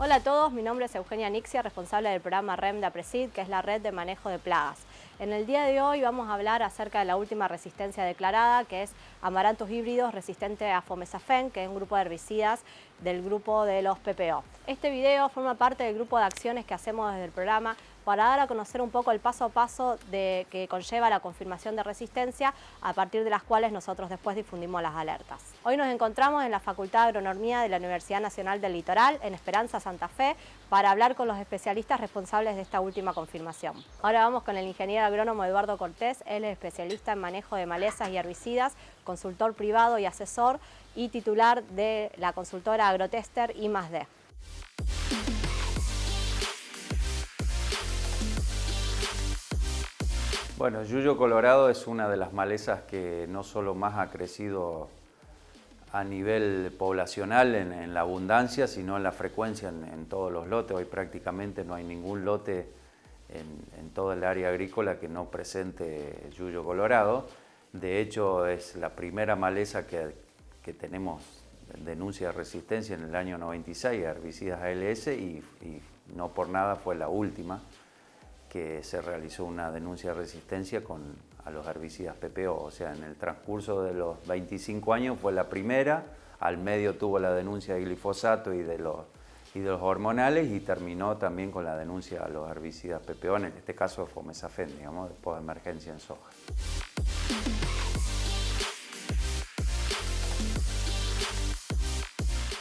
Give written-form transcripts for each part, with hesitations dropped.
Hola a todos, mi nombre es Eugenia Nixia, responsable del programa REM de APRESID, que es la red de manejo de plagas. En el día de hoy vamos a hablar acerca de la última resistencia declarada, que es amaranthus híbridos resistente a fomesafen, que es un grupo de herbicidas del grupo de los PPO. Este video forma parte del grupo de acciones que hacemos desde el programa para dar a conocer un poco el paso a paso que conlleva la confirmación de resistencia, a partir de las cuales nosotros después difundimos las alertas. Hoy nos encontramos en la Facultad de Agronomía de la Universidad Nacional del Litoral, en Esperanza, Santa Fe, para hablar con los especialistas responsables de esta última confirmación. Ahora vamos con el ingeniero agrónomo Eduardo Cortés. Él es especialista en manejo de malezas y herbicidas, consultor privado y asesor, y titular de la consultora Agrotester I+D. Bueno, yuyo colorado es una de las malezas que no solo más ha crecido a nivel poblacional en la abundancia, sino en la frecuencia en todos los lotes. Hoy prácticamente no hay ningún lote en toda el área agrícola que no presente yuyo colorado. De hecho, es la primera maleza que tenemos denuncia de resistencia en el año 96 a herbicidas ALS y no por nada fue la última que se realizó una denuncia de resistencia a los herbicidas PPO. O sea, en el transcurso de los 25 años fue la primera, al medio tuvo la denuncia de glifosato y de los hormonales, y terminó también con la denuncia a los herbicidas PPO, en este caso fomesafen, digamos, después de emergencia en soja.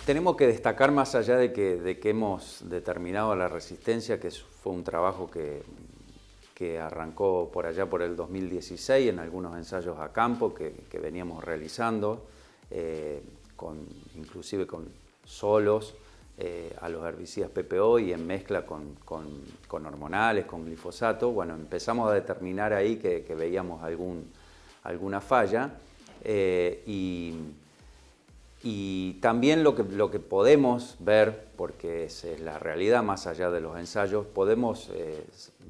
Tenemos que destacar, más allá de que hemos determinado la resistencia, que fue un trabajo que arrancó por allá por el 2016 en algunos ensayos a campo que veníamos realizando, inclusive con solos a los herbicidas PPO y en mezcla con hormonales, con glifosato. Bueno, empezamos a determinar ahí que veíamos alguna falla y también lo que podemos ver, porque es la realidad más allá de los ensayos, podemos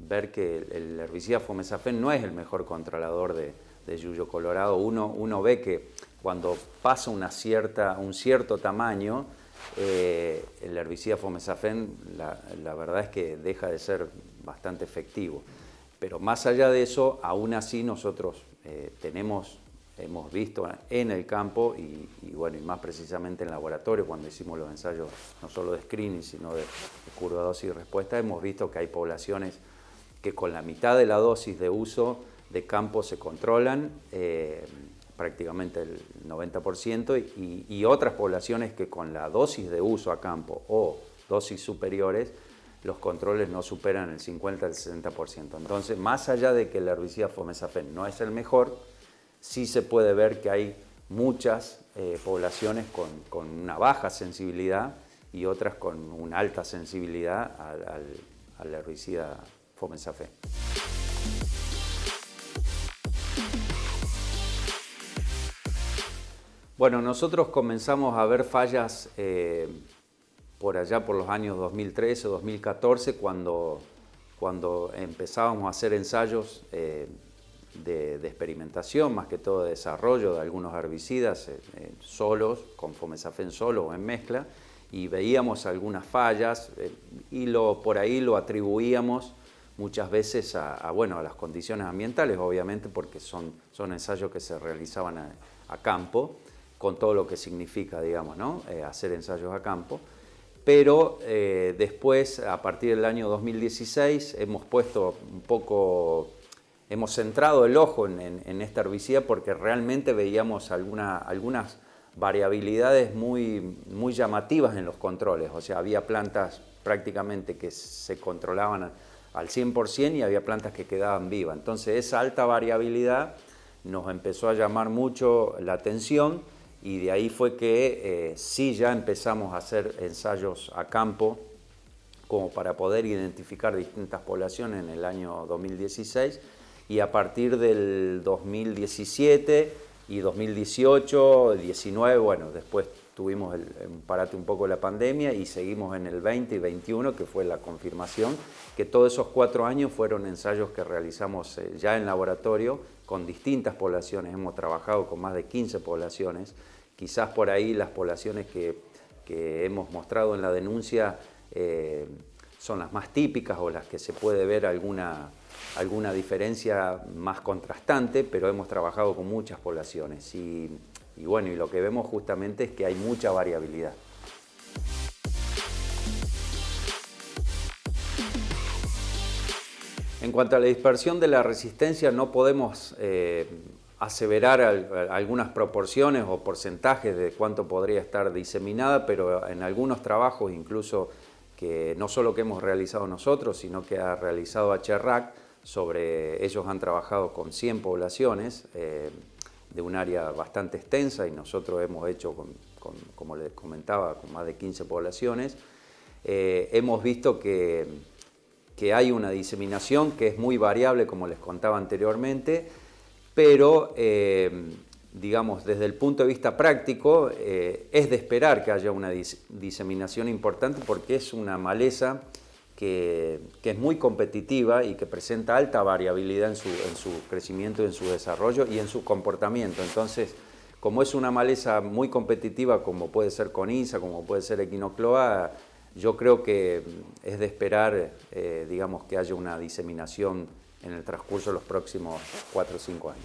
ver que el herbicida fomesafen no es el mejor controlador de yuyo colorado. Uno ve que cuando pasa un cierto tamaño, el herbicida fomesafen la verdad es que deja de ser bastante efectivo. Pero más allá de eso, aún así nosotros hemos visto en el campo y más precisamente en laboratorio, cuando hicimos los ensayos no solo de screening, sino de curva dosis y respuesta, hemos visto que hay poblaciones que con la mitad de la dosis de uso de campo se controlan, prácticamente el 90%, y otras poblaciones que con la dosis de uso a campo o dosis superiores, los controles no superan el 50 al 60%. Entonces, más allá de que el herbicida fomesafen no es el mejor, sí se puede ver que hay muchas poblaciones con una baja sensibilidad y otras con una alta sensibilidad al herbicida fomesafen. Bueno, nosotros comenzamos a ver fallas por allá por los años 2013 o 2014, cuando empezábamos a hacer ensayos de experimentación, más que todo de desarrollo de algunos herbicidas solos, con fomesafen solo o en mezcla, y veíamos algunas fallas y por ahí lo atribuíamos muchas veces a las condiciones ambientales, obviamente, porque son ensayos que se realizaban a campo, con todo lo que significa, digamos, ¿no? Hacer ensayos a campo. Pero después, a partir del año 2016, hemos centrado el ojo en esta herbicida porque realmente veíamos algunas variabilidades muy llamativas en los controles. O sea, había plantas prácticamente que se controlaban al 100% y había plantas que quedaban vivas. Entonces, esa alta variabilidad nos empezó a llamar mucho la atención, y de ahí fue que sí ya empezamos a hacer ensayos a campo como para poder identificar distintas poblaciones en el año 2016, y a partir del 2017 y 2018, 19, bueno, después tuvimos un parate un poco de la pandemia y seguimos en el 20 y 21, que fue la confirmación, que todos esos 4 años fueron ensayos que realizamos ya en laboratorio con distintas poblaciones. Hemos trabajado con más de 15 poblaciones. Quizás por ahí las poblaciones que hemos mostrado en la denuncia son las más típicas o las que se puede ver alguna diferencia más contrastante, pero hemos trabajado con muchas poblaciones y bueno, y lo que vemos justamente es que hay mucha variabilidad. En cuanto a la dispersión de la resistencia, no podemos aseverar algunas proporciones o porcentajes de cuánto podría estar diseminada, pero en algunos trabajos, incluso que no solo que hemos realizado nosotros, sino que ha realizado HRAC, ellos han trabajado con 100 poblaciones de un área bastante extensa y nosotros hemos hecho, como les comentaba, con más de 15 poblaciones. Hemos visto que hay una diseminación que es muy variable, como les contaba anteriormente, pero digamos, desde el punto de vista práctico, es de esperar que haya una diseminación importante porque es una maleza que es muy competitiva y que presenta alta variabilidad en su crecimiento, en su desarrollo y en su comportamiento. Entonces, como es una maleza muy competitiva, como puede ser coniza, como puede ser equinocloa, yo creo que es de esperar, digamos, que haya una diseminación en el transcurso de los próximos 4 o 5 años.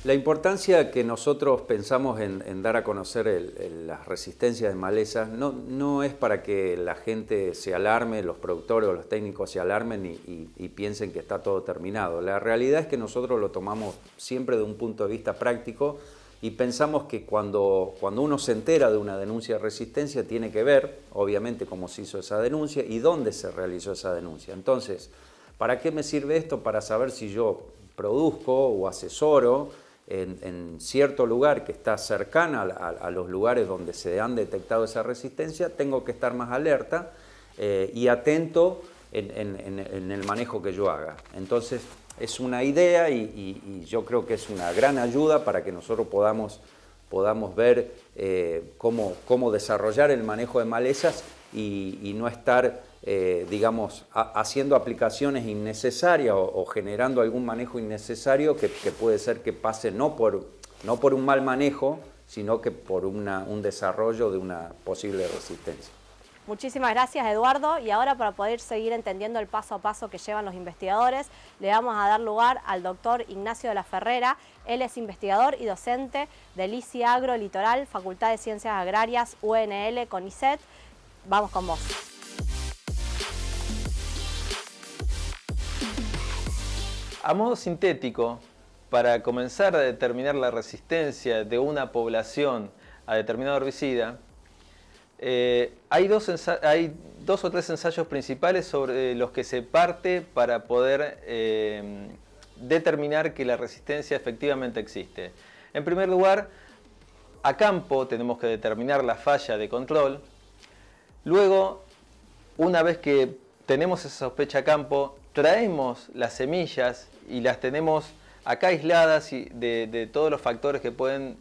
La importancia que nosotros pensamos en dar a conocer las resistencias de malezas no es para que la gente se alarme, los productores o los técnicos se alarmen y piensen que está todo terminado. La realidad es que nosotros lo tomamos siempre de un punto de vista práctico y pensamos que cuando uno se entera de una denuncia de resistencia tiene que ver, obviamente, cómo se hizo esa denuncia y dónde se realizó esa denuncia. Entonces, ¿para qué me sirve esto? Para saber si yo produzco o asesoro en cierto lugar que está cercana a los lugares donde se han detectado esa resistencia, tengo que estar más alerta y atento en el manejo que yo haga. Entonces, es una idea y yo creo que es una gran ayuda para que nosotros podamos ver cómo desarrollar el manejo de malezas y no estar, digamos, haciendo aplicaciones innecesarias o generando algún manejo innecesario que puede ser que pase no por un mal manejo, sino que por un desarrollo de una posible resistencia. Muchísimas gracias, Eduardo, y ahora para poder seguir entendiendo el paso a paso que llevan los investigadores, le vamos a dar lugar al doctor Ignacio de la Ferrera. Él es investigador y docente del ICI Agro Litoral, Facultad de Ciencias Agrarias, UNL, CONICET. Vamos con vos. A modo sintético, para comenzar a determinar la resistencia de una población a determinado herbicida, hay dos o tres ensayos principales sobre los que se parte para poder determinar que la resistencia efectivamente existe. En primer lugar, a campo tenemos que determinar la falla de control. Luego, una vez que tenemos esa sospecha a campo, traemos las semillas y las tenemos acá aisladas de todos los factores que pueden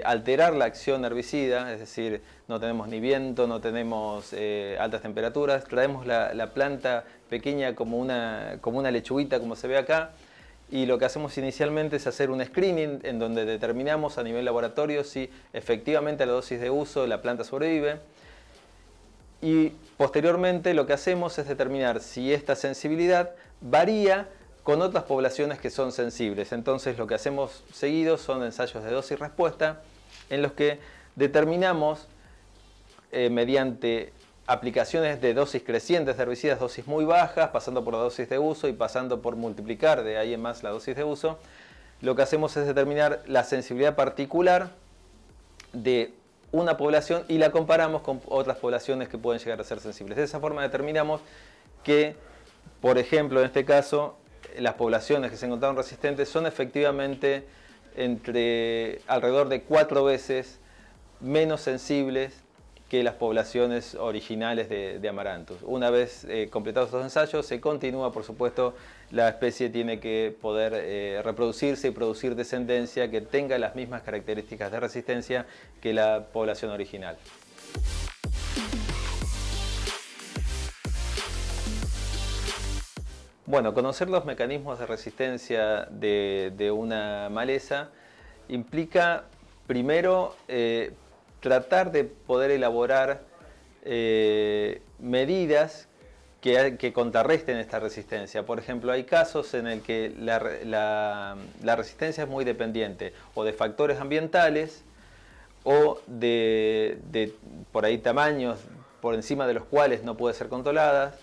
alterar la acción herbicida, es decir, no tenemos ni viento, no tenemos altas temperaturas, traemos la planta pequeña como una lechuguita, como se ve acá, y lo que hacemos inicialmente es hacer un screening en donde determinamos a nivel laboratorio si efectivamente a la dosis de uso la planta sobrevive, y posteriormente lo que hacemos es determinar si esta sensibilidad varía con otras poblaciones que son sensibles. Entonces lo que hacemos seguido son ensayos de dosis-respuesta en los que determinamos mediante aplicaciones de dosis crecientes de herbicidas, dosis muy bajas, pasando por la dosis de uso y pasando por multiplicar de ahí en más la dosis de uso, lo que hacemos es determinar la sensibilidad particular de una población y la comparamos con otras poblaciones que pueden llegar a ser sensibles. De esa forma determinamos que, por ejemplo, en este caso, las poblaciones que se encontraron resistentes son efectivamente alrededor de 4 veces menos sensibles que las poblaciones originales de Amaranthus. Una vez completados estos ensayos, se continúa, por supuesto, la especie tiene que poder reproducirse y producir descendencia que tenga las mismas características de resistencia que la población original. Bueno, conocer los mecanismos de resistencia de una maleza implica primero, tratar de poder elaborar medidas que contrarresten esta resistencia. Por ejemplo, hay casos en el que la resistencia es muy dependiente o de factores ambientales o de por ahí tamaños por encima de los cuales no puede ser controlada,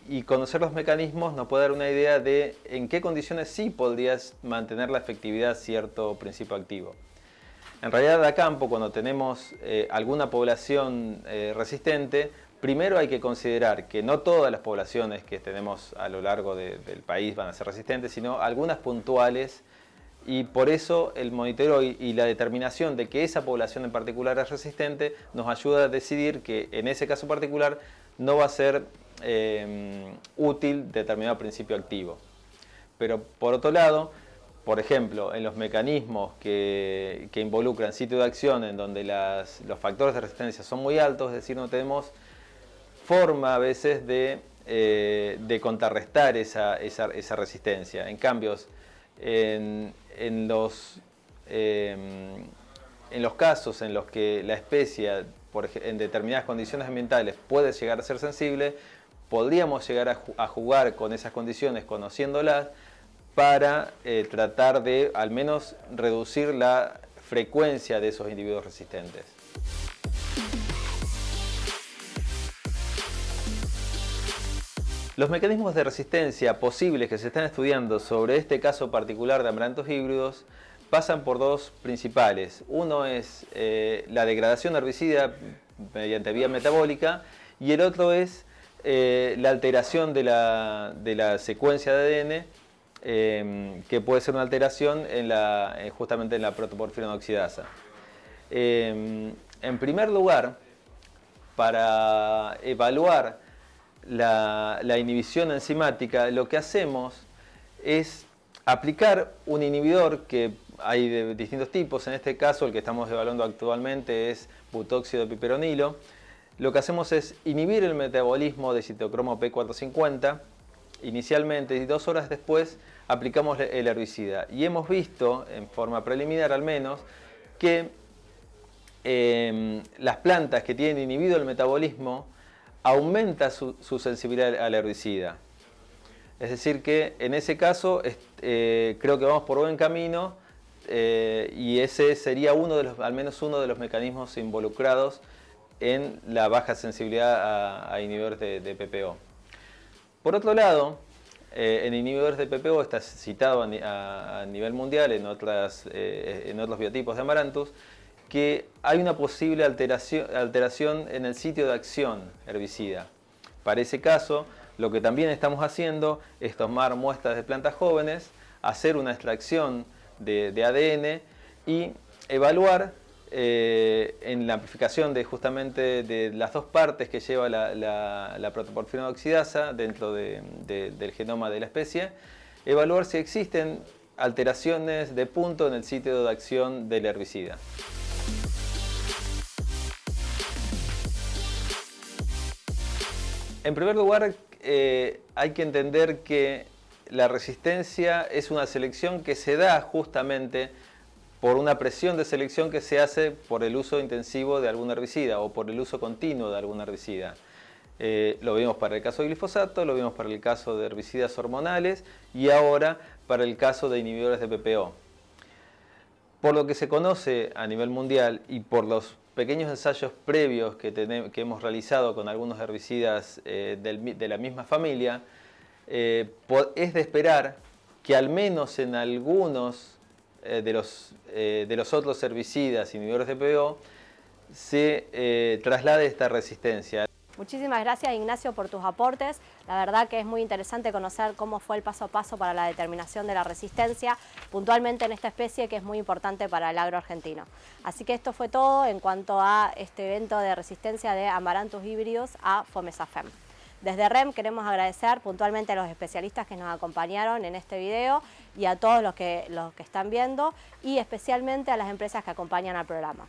y conocer los mecanismos nos puede dar una idea de en qué condiciones sí podrías mantener la efectividad cierto principio activo. En realidad, a campo, cuando tenemos alguna población resistente, primero hay que considerar que no todas las poblaciones que tenemos a lo largo del país van a ser resistentes, sino algunas puntuales, y por eso el monitoreo y la determinación de que esa población en particular es resistente nos ayuda a decidir que en ese caso particular no va a ser útil determinado principio activo. Pero por otro lado, por ejemplo, en los mecanismos que involucran sitio de acción en donde los factores de resistencia son muy altos, es decir, no tenemos forma a veces de contrarrestar esa resistencia. En cambio, en los casos en los que la especie en determinadas condiciones ambientales puede llegar a ser sensible, podríamos llegar a jugar con esas condiciones conociéndolas para tratar de al menos reducir la frecuencia de esos individuos resistentes. Los mecanismos de resistencia posibles que se están estudiando sobre este caso particular de amarantos híbridos pasan por dos principales. Uno es la degradación herbicida mediante vía metabólica y el otro es la alteración de la secuencia de ADN, que puede ser una alteración justamente en la protoporfirina oxidasa. En primer lugar, para evaluar la inhibición enzimática, lo que hacemos es aplicar un inhibidor que hay de distintos tipos. En este caso, el que estamos evaluando actualmente es butóxido de piperonilo. Lo que hacemos es inhibir el metabolismo de citocromo P450 inicialmente, y 2 horas después aplicamos el herbicida. Y hemos visto, en forma preliminar al menos, que las plantas que tienen inhibido el metabolismo aumenta su sensibilidad al herbicida. Es decir que en ese caso creo que vamos por buen camino, y ese sería al menos uno de los mecanismos involucrados en la baja sensibilidad a inhibidores de PPO. Por otro lado, en inhibidores de PPO está citado a nivel mundial en otros biotipos de Amaranthus, que hay una posible alteración en el sitio de acción herbicida. Para ese caso, lo que también estamos haciendo es tomar muestras de plantas jóvenes, hacer una extracción de ADN y evaluar en la amplificación justamente de las dos partes que lleva la protoporfirina oxidasa dentro del genoma de la especie, evaluar si existen alteraciones de punto en el sitio de acción del herbicida. En primer lugar, hay que entender que la resistencia es una selección que se da justamente por una presión de selección que se hace por el uso intensivo de algún herbicida o por el uso continuo de algún herbicida. Lo vimos para el caso de glifosato, lo vimos para el caso de herbicidas hormonales y ahora para el caso de inhibidores de PPO. Por lo que se conoce a nivel mundial y por los pequeños ensayos previos que hemos realizado con algunos herbicidas de la misma familia, es de esperar que al menos en algunos de los otros herbicidas inhibidores de PPO se traslade esta resistencia. Muchísimas gracias, Ignacio, por tus aportes. La verdad que es muy interesante conocer cómo fue el paso a paso para la determinación de la resistencia, puntualmente en esta especie que es muy importante para el agro argentino. Así que esto fue todo en cuanto a este evento de resistencia de amaranthus híbridos a Fomesafem. Desde REM queremos agradecer puntualmente a los especialistas que nos acompañaron en este video y a todos los que están viendo, y especialmente a las empresas que acompañan al programa.